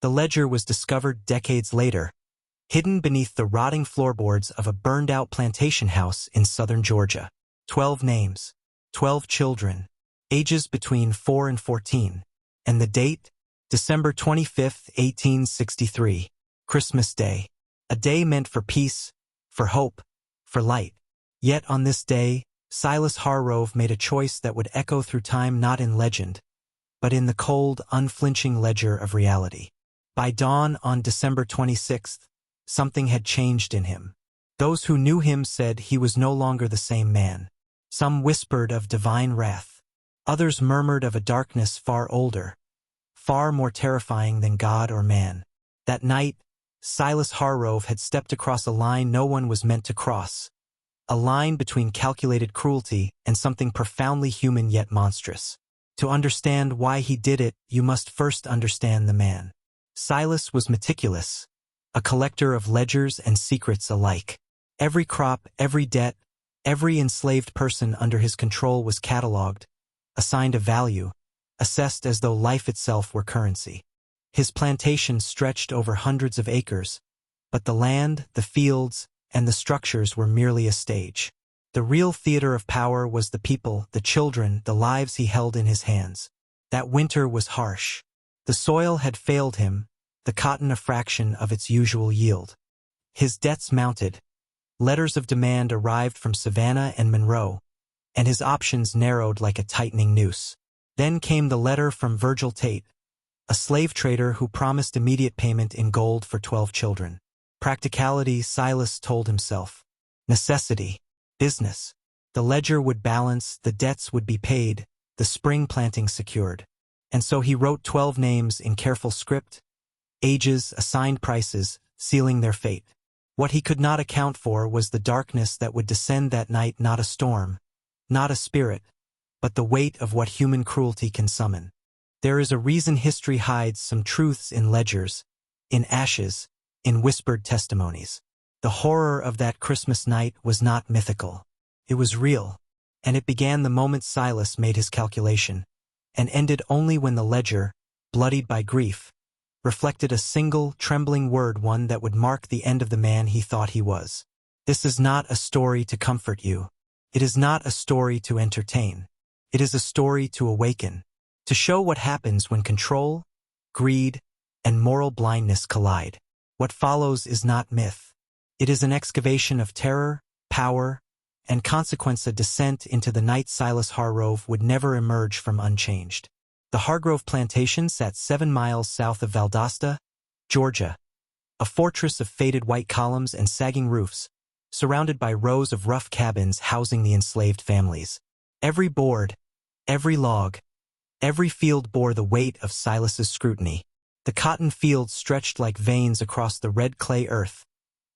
The ledger was discovered decades later, hidden beneath the rotting floorboards of a burned-out plantation house in southern Georgia. 12 names, 12 children, ages between 4 and 14, and the date, December 25, 1863, Christmas Day, a day meant for peace, for hope, for light. Yet on this day, Silas Hargrove made a choice that would echo through time, not in legend, but in the cold, unflinching ledger of reality. By dawn on December 26th, something had changed in him. Those who knew him said he was no longer the same man. Some whispered of divine wrath. Others murmured of a darkness far older, far more terrifying than God or man. That night, Silas Hargrove had stepped across a line no one was meant to cross, a line between calculated cruelty and something profoundly human yet monstrous. To understand why he did it, you must first understand the man. Silas was meticulous, a collector of ledgers and secrets alike. Every crop, every debt, every enslaved person under his control was catalogued, assigned a value, assessed as though life itself were currency. His plantation stretched over hundreds of acres, but the land, the fields, and the structures were merely a stage. The real theater of power was the people, the children, the lives he held in his hands. That winter was harsh. The soil had failed him, the cotton a fraction of its usual yield. His debts mounted. Letters of demand arrived from Savannah and Monroe, and his options narrowed like a tightening noose. Then came the letter from Virgil Tate, a slave trader who promised immediate payment in gold for 12 children. Practicality, Silas told himself. Necessity. Business. The ledger would balance, the debts would be paid, the spring planting secured. And so he wrote 12 names in careful script, ages, assigned prices, sealing their fate. What he could not account for was the darkness that would descend that night, not a storm, not a spirit, but the weight of what human cruelty can summon. There is a reason history hides some truths in ledgers, in ashes, in whispered testimonies. The horror of that Christmas night was not mythical. It was real, and it began the moment Silas made his calculation, and ended only when the ledger, bloodied by grief, reflected a single, trembling word, one that would mark the end of the man he thought he was. This is not a story to comfort you. It is not a story to entertain. It is a story to awaken, to show what happens when control, greed, and moral blindness collide. What follows is not myth. It is an excavation of terror, power, and consequence, a descent into the night Silas Hargrove would never emerge from unchanged. The Hargrove plantation sat 7 miles south of Valdosta, Georgia, a fortress of faded white columns and sagging roofs, surrounded by rows of rough cabins housing the enslaved families. Every board, every log, every field bore the weight of Silas's scrutiny. The cotton fields stretched like veins across the red clay earth,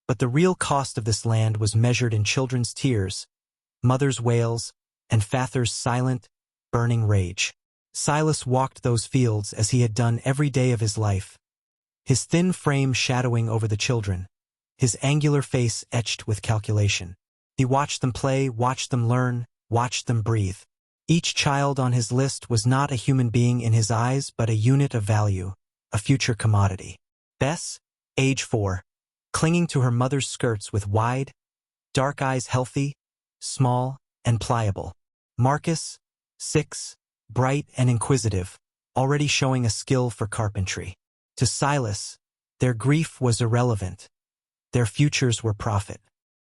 but the real cost of this land was measured in children's tears, mothers' wails, and fathers' silent, burning rage. Silas walked those fields as he had done every day of his life, his thin frame shadowing over the children, his angular face etched with calculation. He watched them play, watched them learn, watched them breathe. Each child on his list was not a human being in his eyes, but a unit of value, a future commodity. Bess, age 4, clinging to her mother's skirts with wide, dark eyes, healthy, small, and pliable. Marcus, 6, bright and inquisitive, already showing a skill for carpentry. To Silas, their grief was irrelevant. Their futures were profit.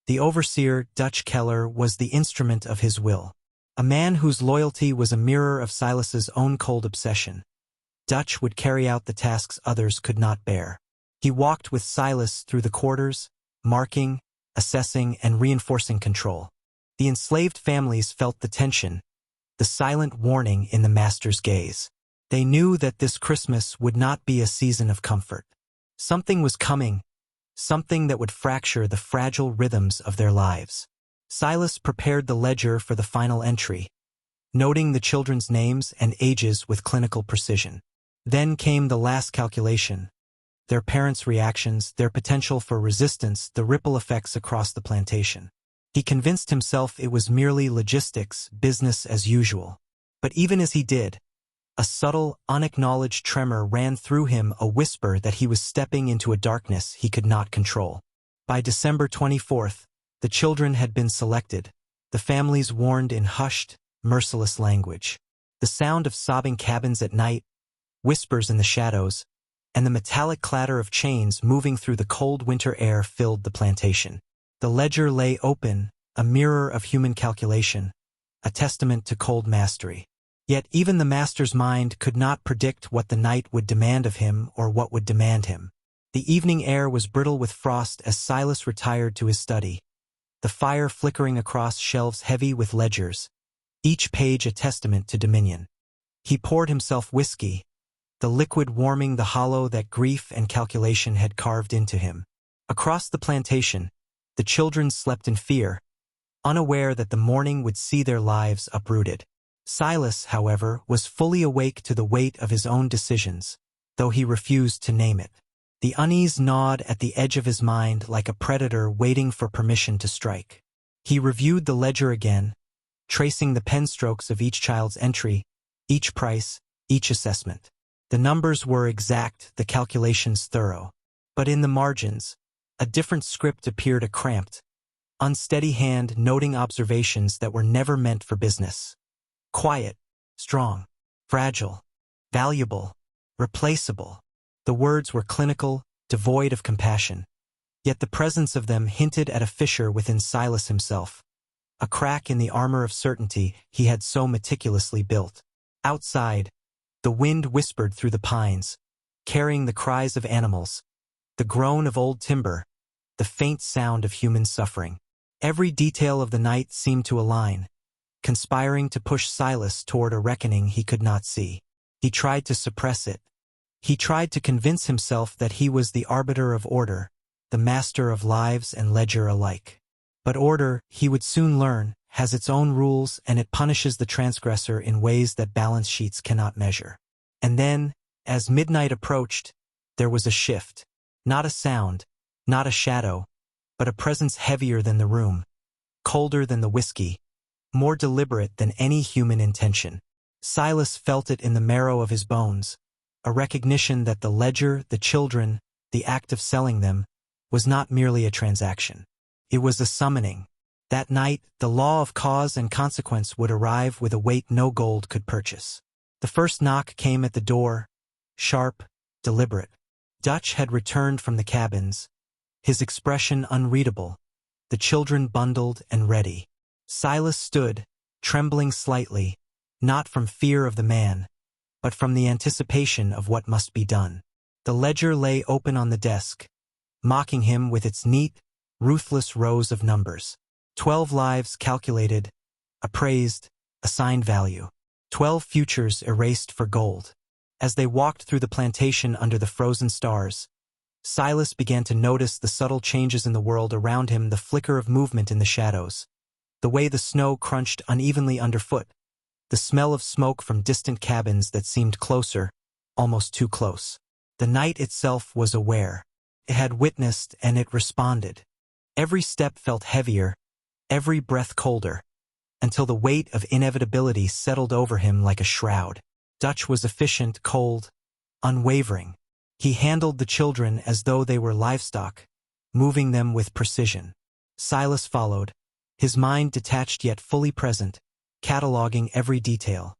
The overseer, Dutch Keller, was the instrument of his will, a man whose loyalty was a mirror of Silas's own cold obsession. Dutch would carry out the tasks others could not bear. He walked with Silas through the quarters, marking, assessing, and reinforcing control. The enslaved families felt the tension, the silent warning in the master's gaze. They knew that this Christmas would not be a season of comfort. Something was coming, something that would fracture the fragile rhythms of their lives. Silas prepared the ledger for the final entry, noting the children's names and ages with clinical precision. Then came the last calculation, their parents' reactions, their potential for resistance, the ripple effects across the plantation. He convinced himself it was merely logistics, business as usual. But even as he did, A subtle, unacknowledged tremor ran through him, a whisper that he was stepping into a darkness he could not control. By December 24th, the children had been selected, the families warned in hushed, merciless language. The sound of sobbing cabins at night, whispers in the shadows, and the metallic clatter of chains moving through the cold winter air filled the plantation. The ledger lay open, a mirror of human calculation, a testament to cold mastery. Yet even the master's mind could not predict what the night would demand of him or what would demand him. The evening air was brittle with frost as Silas retired to his study, the fire flickering across shelves heavy with ledgers, each page a testament to dominion. He poured himself whiskey, the liquid warming the hollow that grief and calculation had carved into him. Across the plantation, the children slept in fear, unaware that the morning would see their lives uprooted. Silas, however, was fully awake to the weight of his own decisions, though he refused to name it. The unease gnawed at the edge of his mind like a predator waiting for permission to strike. He reviewed the ledger again, tracing the pen strokes of each child's entry, each price, each assessment. The numbers were exact, the calculations thorough. But in the margins, a different script appeared, a cramped, unsteady hand noting observations that were never meant for business. Quiet, strong, fragile, valuable, replaceable. The words were clinical, devoid of compassion. Yet the presence of them hinted at a fissure within Silas himself, a crack in the armor of certainty he had so meticulously built. Outside, the wind whispered through the pines, carrying the cries of animals, the groan of old timber, the faint sound of human suffering. Every detail of the night seemed to align, conspiring to push Silas toward a reckoning he could not see. He tried to suppress it. He tried to convince himself that he was the arbiter of order, the master of lives and ledger alike. But order, he would soon learn, has its own rules, and it punishes the transgressor in ways that balance sheets cannot measure. And then, as midnight approached, there was a shift. Not a sound, not a shadow, but a presence heavier than the room, colder than the whiskey, more deliberate than any human intention. Silas felt it in the marrow of his bones, a recognition that the ledger, the children, the act of selling them, was not merely a transaction. It was a summoning. That night, the law of cause and consequence would arrive with a weight no gold could purchase. The first knock came at the door, sharp, deliberate. Dutch had returned from the cabins, his expression unreadable, the children bundled and ready. Silas stood, trembling slightly, not from fear of the man, but from the anticipation of what must be done. The ledger lay open on the desk, mocking him with its neat, ruthless rows of numbers. 12 lives calculated, appraised, assigned value. 12 futures erased for gold. As they walked through the plantation under the frozen stars, Silas began to notice the subtle changes in the world around him, the flicker of movement in the shadows, the way the snow crunched unevenly underfoot, the smell of smoke from distant cabins that seemed closer, almost too close. The night itself was aware. It had witnessed and it responded. Every step felt heavier, every breath colder, until the weight of inevitability settled over him like a shroud. Dutch was efficient, cold, unwavering. He handled the children as though they were livestock, moving them with precision. Silas followed, his mind detached yet fully present, cataloging every detail.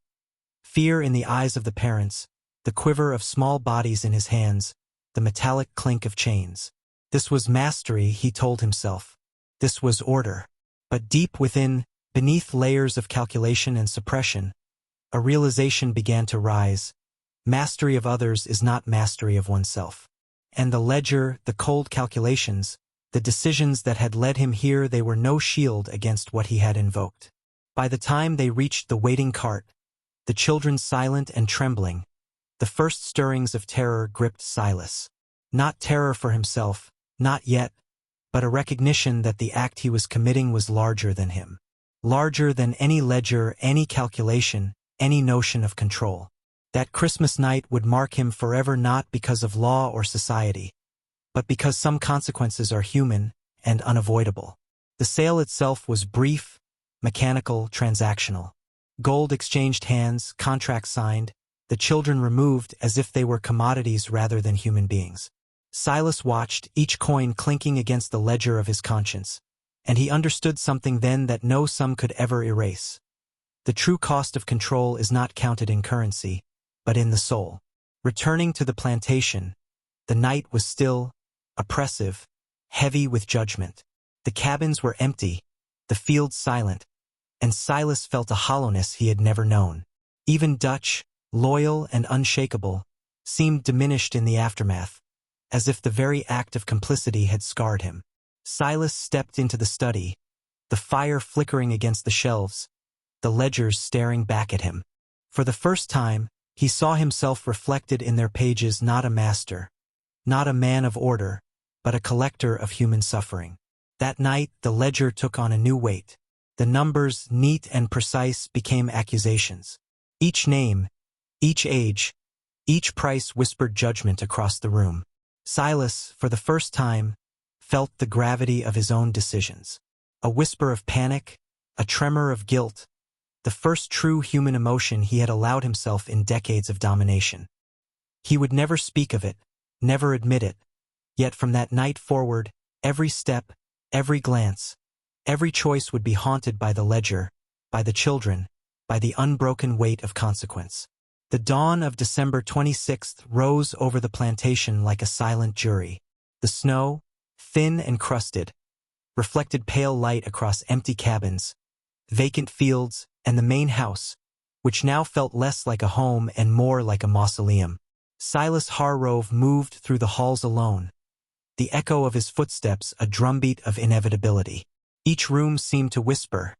Fear in the eyes of the parents, the quiver of small bodies in his hands, the metallic clink of chains. This was mastery, he told himself. This was order. But deep within, beneath layers of calculation and suppression, a realization began to rise. Mastery of others is not mastery of oneself. And the ledger, the cold calculations, the decisions that had led him here, they were no shield against what he had invoked. By the time they reached the waiting cart, the children silent and trembling, the first stirrings of terror gripped Silas. Not terror for himself, not yet, but a recognition that the act he was committing was larger than him. Larger than any ledger, any calculation, any notion of control. That Christmas night would mark him forever, not because of law or society, but because some consequences are human and unavoidable. The sale itself was brief, mechanical, transactional. Gold exchanged hands, contract signed, the children removed as if they were commodities rather than human beings. Silas watched, each coin clinking against the ledger of his conscience, and he understood something then that no sum could ever erase. The true cost of control is not counted in currency, but in the soul. Returning to the plantation, the night was still, oppressive, heavy with judgment. The cabins were empty, the fields silent, and Silas felt a hollowness he had never known. Even Dutch, loyal and unshakable, seemed diminished in the aftermath, as if the very act of complicity had scarred him. Silas stepped into the study, the fire flickering against the shelves, the ledgers staring back at him. For the first time, he saw himself reflected in their pages, not a master, not a man of order, but a collector of human suffering. That night, the ledger took on a new weight. The numbers, neat and precise, became accusations. Each name, each age, each price whispered judgment across the room. Silas, for the first time, felt the gravity of his own decisions. A whisper of panic, a tremor of guilt, the first true human emotion he had allowed himself in decades of domination. He would never speak of it, never admit it, yet from that night forward, every step, every glance, every choice would be haunted by the ledger, by the children, by the unbroken weight of consequence. The dawn of December 26th rose over the plantation like a silent jury. The snow, thin and crusted, reflected pale light across empty cabins, vacant fields, and the main house, which now felt less like a home and more like a mausoleum. Silas Harrove moved through the halls alone, the echo of his footsteps a drumbeat of inevitability. Each room seemed to whisper,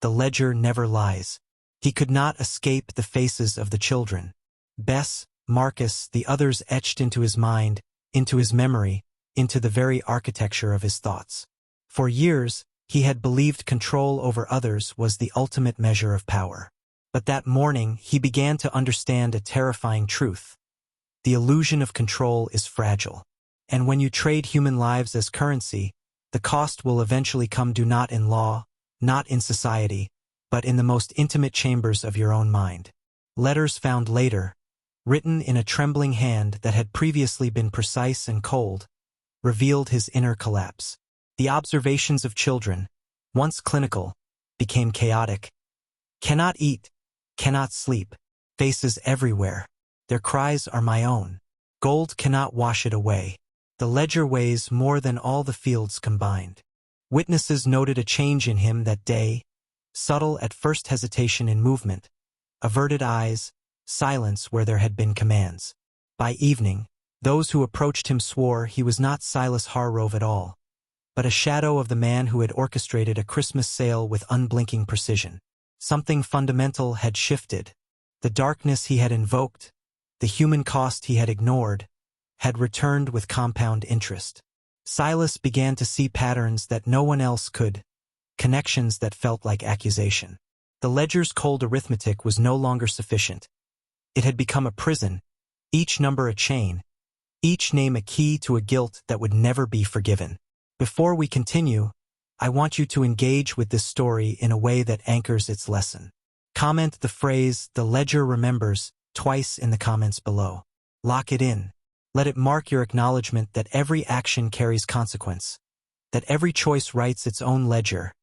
"The ledger never lies." He could not escape the faces of the children. Bess, Marcus, the others etched into his mind, into his memory, into the very architecture of his thoughts. For years, he had believed control over others was the ultimate measure of power. But that morning, he began to understand a terrifying truth. The illusion of control is fragile. And when you trade human lives as currency, the cost will eventually come due not in law, not in society, but in the most intimate chambers of your own mind. Letters found later, written in a trembling hand that had previously been precise and cold, revealed his inner collapse. The observations of children, once clinical, became chaotic. Cannot eat, cannot sleep, faces everywhere. Their cries are my own. Gold cannot wash it away. The ledger weighs more than all the fields combined. Witnesses noted a change in him that day, subtle at first hesitation in movement, averted eyes, silence where there had been commands. By evening, those who approached him swore he was not Silas Harrove at all, but a shadow of the man who had orchestrated a Christmas sale with unblinking precision. Something fundamental had shifted. The darkness he had invoked, the human cost he had ignored, had returned with compound interest. Silas began to see patterns that no one else could, connections that felt like accusation. The ledger's cold arithmetic was no longer sufficient. It had become a prison, each number a chain, each name a key to a guilt that would never be forgiven. Before we continue, I want you to engage with this story in a way that anchors its lesson. Comment the phrase, "The ledger remembers," twice in the comments below. Lock it in. Let it mark your acknowledgement that every action carries consequence, that every choice writes its own ledger,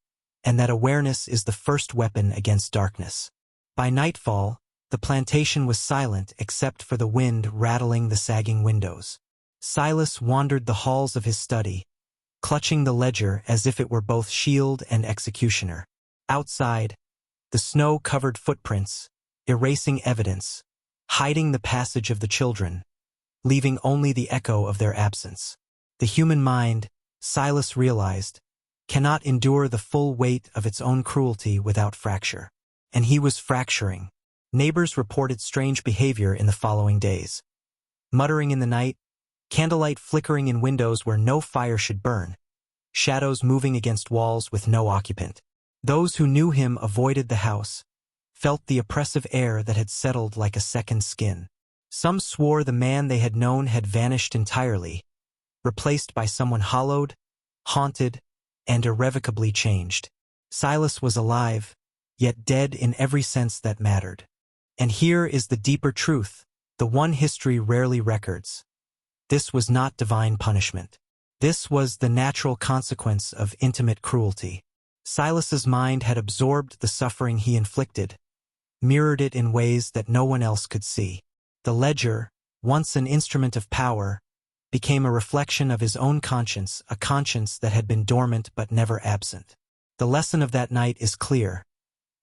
and that awareness is the first weapon against darkness. By nightfall, the plantation was silent except for the wind rattling the sagging windows. Silas wandered the halls of his study, clutching the ledger as if it were both shield and executioner. Outside, the snow covered footprints, erasing evidence, hiding the passage of the children, leaving only the echo of their absence. The human mind, Silas realized, cannot endure the full weight of its own cruelty without fracture. And he was fracturing. Neighbors reported strange behavior in the following days. Muttering in the night, candlelight flickering in windows where no fire should burn, shadows moving against walls with no occupant. Those who knew him avoided the house, felt the oppressive air that had settled like a second skin. Some swore the man they had known had vanished entirely, replaced by someone hollowed, haunted, and irrevocably changed. Silas was alive, yet dead in every sense that mattered. And here is the deeper truth, the one history rarely records. This was not divine punishment. This was the natural consequence of intimate cruelty. Silas's mind had absorbed the suffering he inflicted, mirrored it in ways that no one else could see. The ledger, once an instrument of power, became a reflection of his own conscience, a conscience that had been dormant but never absent. The lesson of that night is clear.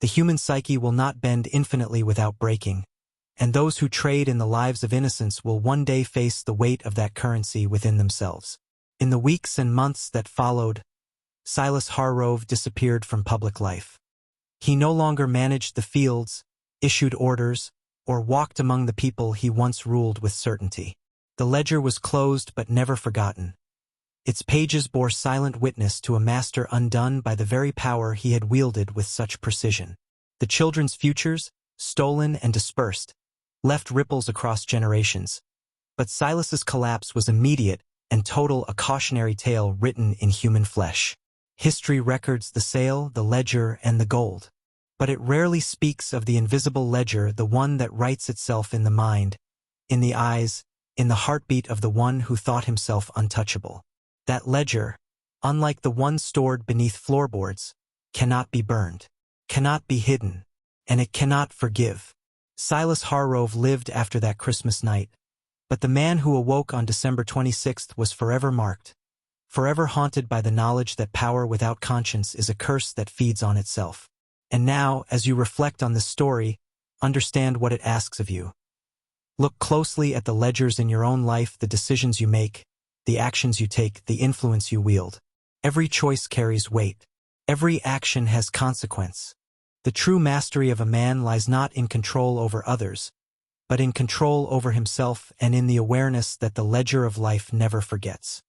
The human psyche will not bend infinitely without breaking, and those who trade in the lives of innocence will one day face the weight of that currency within themselves. In the weeks and months that followed, Silas Harrove disappeared from public life. He no longer managed the fields, issued orders, or walked among the people he once ruled with certainty. The ledger was closed but never forgotten. Its pages bore silent witness to a master undone by the very power he had wielded with such precision. The children's futures, stolen and dispersed, left ripples across generations. But Silas's collapse was immediate and total, a cautionary tale written in human flesh. History records the sale, the ledger, and the gold. But it rarely speaks of the invisible ledger, the one that writes itself in the mind, in the eyes, in the heartbeat of the one who thought himself untouchable. That ledger, unlike the one stored beneath floorboards, cannot be burned, cannot be hidden, and it cannot forgive. Silas Harrove lived after that Christmas night, but the man who awoke on December 26th was forever marked, forever haunted by the knowledge that power without conscience is a curse that feeds on itself. And now, as you reflect on this story, understand what it asks of you. Look closely at the ledgers in your own life, the decisions you make, the actions you take, the influence you wield. Every choice carries weight. Every action has consequence. The true mastery of a man lies not in control over others, but in control over himself and in the awareness that the ledger of life never forgets.